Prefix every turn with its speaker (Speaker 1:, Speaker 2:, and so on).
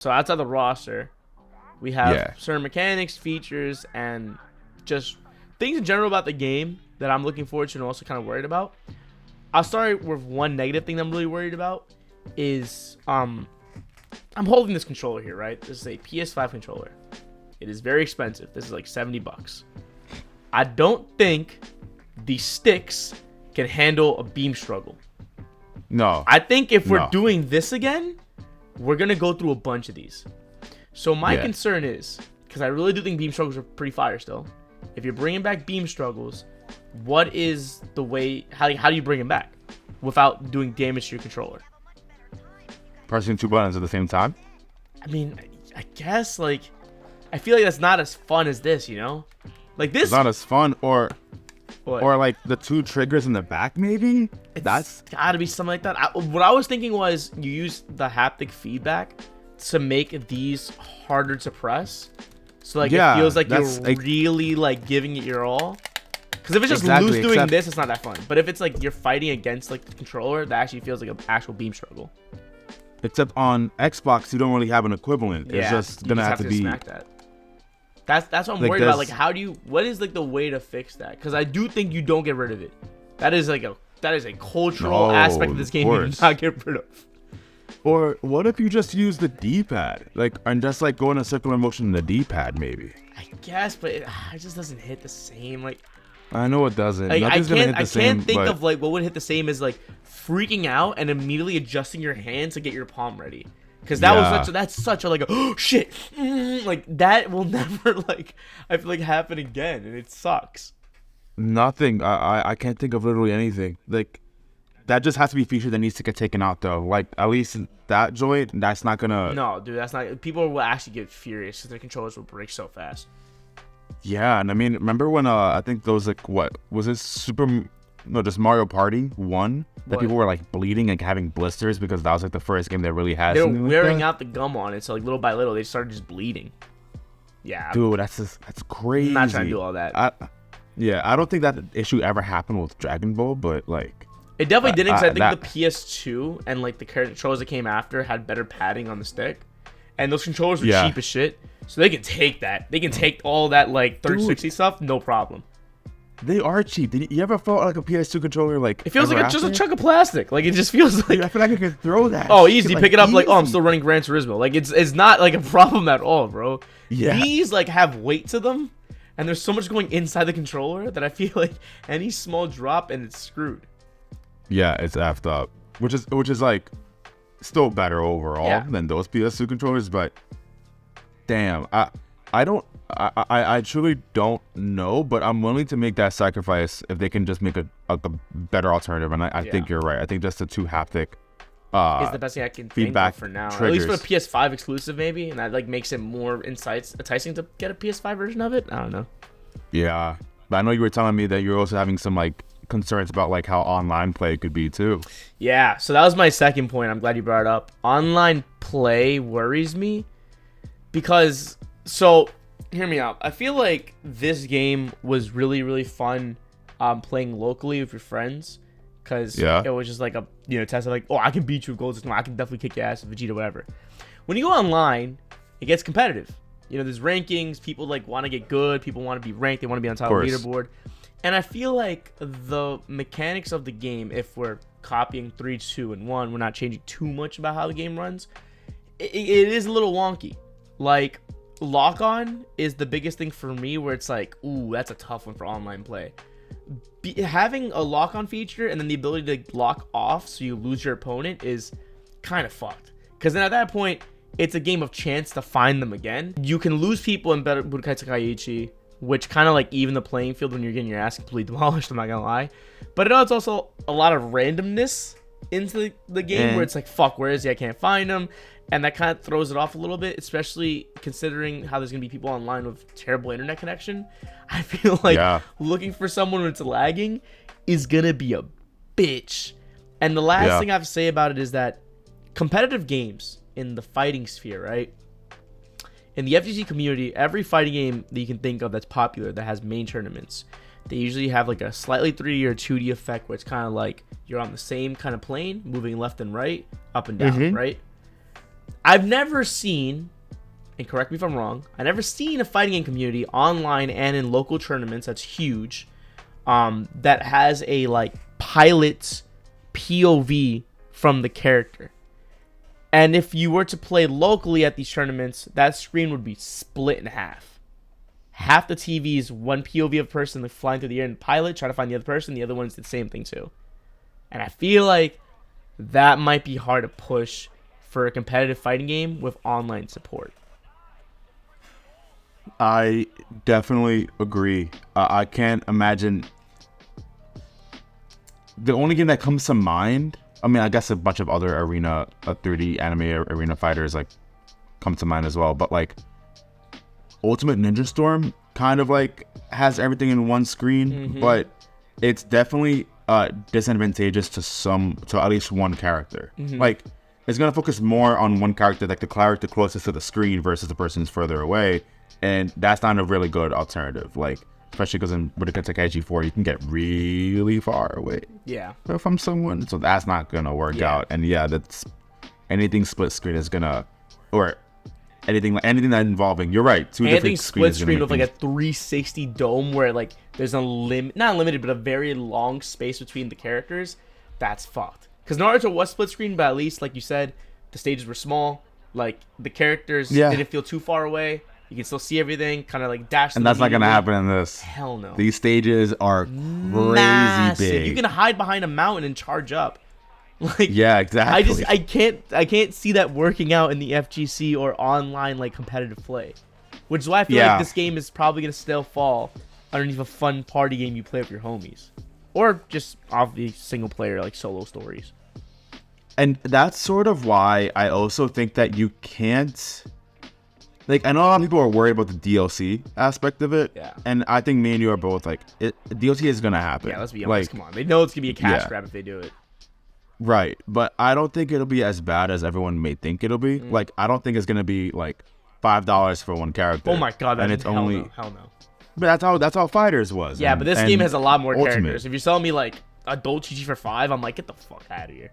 Speaker 1: So outside the roster, we have
Speaker 2: Yeah.
Speaker 1: certain mechanics, features, and just things in general about the game that I'm looking forward to and also kind of worried about. I'll start with one negative thing that I'm really worried about is I'm holding this controller here, right? This is a PS5 controller. It is very expensive. This is like $70. I don't think the sticks can handle a beam struggle.
Speaker 2: No.
Speaker 1: I think if we're
Speaker 2: No.
Speaker 1: doing this again, we're going to go through a bunch of these. So my concern is, because I really do think beam struggles are pretty fire still. If you're bringing back beam struggles, what is the way, how do you bring them back without doing damage to your controller?
Speaker 2: Pressing two buttons at the same time?
Speaker 1: I mean, I guess, like, I feel like that's not as fun as this, you know? Like this.
Speaker 2: It's not as fun, or
Speaker 1: What?
Speaker 2: like the two triggers in the back, maybe?
Speaker 1: That's gotta be something like that. What I was thinking was you use the haptic feedback to make these harder to press. So like it feels like you're really like giving it your all. Because if it's just loose doing this, it's not that fun. But if it's like you're fighting against like the controller, that actually feels like an actual beam struggle.
Speaker 2: Except on Xbox, you don't really have an equivalent. It's just gonna have to be.
Speaker 1: Smack that. That's what I'm
Speaker 2: Like
Speaker 1: worried about. Like, what is like the way to fix that? Because I do think you don't get rid of it. That is a cultural aspect of this game you do not get rid of.
Speaker 2: Or what if you just use the D-pad, and just like go in a circular motion in the D-pad, maybe?
Speaker 1: I guess, but it just doesn't hit the same. Like,
Speaker 2: I know it doesn't.
Speaker 1: Like,
Speaker 2: Nothing's gonna hit the same.
Speaker 1: I can't think of like what would hit the same as like freaking out and immediately adjusting your hand to get your palm ready. Because that's such a like oh shit, like that will never like I feel like happen again, and it sucks.
Speaker 2: Nothing. I can't think of literally anything. Like that just has to be a feature that needs to get taken out though. Like at least that joint, that's not gonna.
Speaker 1: No, dude, that's not. People will actually get furious because their controllers will break so fast.
Speaker 2: Yeah, and I mean, remember when I think those like what was it just Mario Party 1 that people were like bleeding and having blisters because that was like the first game that really had.
Speaker 1: They were wearing out the gum on it, so like little by little they started just bleeding. Yeah,
Speaker 2: dude, that's crazy.
Speaker 1: I'm not trying to do all that.
Speaker 2: I don't think that issue ever happened with Dragon Ball, but like
Speaker 1: it definitely didn't. Because I think the PS2 and like the controllers that came after had better padding on the stick, and those controllers were cheap as shit, so they can take that. They can take all that like 360 stuff, no problem.
Speaker 2: They are cheap. Did you ever felt like a PS2 controller like?
Speaker 1: It feels like just a chunk of plastic. Like it just feels like.
Speaker 2: Dude, I feel like I could throw that.
Speaker 1: Oh, easy. Pick it up. Easy. Like, oh, I'm still running Gran Turismo. Like it's not like a problem at all, bro. Yeah. These like have weight to them, and there's so much going inside the controller that I feel like any small drop and it's screwed.
Speaker 2: Yeah, it's effed up. Which is like still better overall than those PS2 controllers, but damn, I truly don't know, but I'm willing to make that sacrifice if they can just make a better alternative. And I think you're right. I think just the two haptic
Speaker 1: is the best thing I can think of for now.
Speaker 2: Triggers.
Speaker 1: At least for a PS5 exclusive, maybe, and that like makes it more enticing to get a PS5 version of it. I don't know.
Speaker 2: Yeah, but I know you were telling me that you're also having some like concerns about like how online play could be too.
Speaker 1: Yeah, so that was my second point. I'm glad you brought it up. Online play worries me because hear me out. I feel like this game was really, really fun playing locally with your friends because it was just like a test of like, oh, I can beat you with gold system. I can definitely kick your ass with Vegeta, whatever. When you go online, it gets competitive. There's rankings. People like want to get good. People want to be ranked. They want to be on top of the leaderboard. And I feel like the mechanics of the game, if we're copying 3, 2, and 1, we're not changing too much about how the game runs. It is a little wonky. Like, lock-on is the biggest thing for me where it's like, ooh, that's a tough one for online play. Having a lock-on feature and then the ability to lock off so you lose your opponent is kind of fucked. Because then at that point, it's a game of chance to find them again. You can lose people in Budokai Tenkaichi, which kind of like even the playing field when you're getting your ass completely demolished, I'm not gonna lie. But it's also a lot of randomness into the game where it's like, fuck, where is he? I can't find him. And that kind of throws it off a little bit, especially considering how there's going to be people online with terrible internet connection. I feel like looking for someone when it's lagging is going to be a bitch. And the last thing I have to say about it is that competitive games in the fighting sphere, right? In the FGC community, every fighting game that you can think of that's popular, that has main tournaments, they usually have like a slightly 3D or 2D effect where it's kind of like you're on the same kind of plane, moving left and right, up and down, right? I've never seen, and correct me if I'm wrong, I've never seen a fighting game community online and in local tournaments that's huge, that has a like pilot's POV from the character. And if you were to play locally at these tournaments, that screen would be split in half. Half the TV is one POV of a person like flying through the air and pilot, trying to find the other person. The other one's the same thing too. And I feel like that might be hard to push for a competitive fighting game with online support.
Speaker 2: I definitely agree. I can't imagine. The only game that comes to mind, I mean, I guess a bunch of other 3D anime arena fighters like come to mind as well. But like, Ultimate Ninja Storm kind of like has everything in one screen, but it's definitely disadvantageous to at least one character. Like, it's gonna focus more on one character, like the character closest to the screen versus the person's further away, and that's not a really good alternative. Like, especially because in Budokai Tenkaichi 4, you can get really far away.
Speaker 1: Yeah.
Speaker 2: From someone, so that's not gonna work out. And yeah, that's anything split screen is gonna, or anything that involving. You're right.
Speaker 1: Anything split screen with like a 360 dome where like there's a not limited, but a very long space between the characters. That's fucked. Because Naruto was split screen, but at least like you said, the stages were small. Like the characters didn't feel too far away. You can still see everything, kind of like dash.
Speaker 2: And that's not gonna happen in this.
Speaker 1: Hell no.
Speaker 2: These stages are
Speaker 1: massive.
Speaker 2: Crazy big.
Speaker 1: You can hide behind a mountain and charge up. Like,
Speaker 2: yeah, exactly.
Speaker 1: I can't see that working out in the FGC or online like competitive play, which is why I feel like this game is probably gonna still fall underneath a fun party game you play with your homies, or just obviously single player like solo stories.
Speaker 2: And that's sort of why I also think that you can't. Like, I know a lot of people are worried about the DLC aspect of it.
Speaker 1: Yeah.
Speaker 2: And I think me and you are both like, DLC is going to happen.
Speaker 1: Yeah, let's be honest. Come on. They know it's going to be a cash grab if they do it.
Speaker 2: Right. But I don't think it'll be as bad as everyone may think it'll be. Like, I don't think it's going to be like $5 for one character.
Speaker 1: Oh my God.
Speaker 2: And it's only.
Speaker 1: Hell no.
Speaker 2: But that's how Fighters was.
Speaker 1: Yeah, but this game has a lot more
Speaker 2: Ultimate.
Speaker 1: characters. If you're selling me like adult GG for $5, I'm like, get the fuck out of here.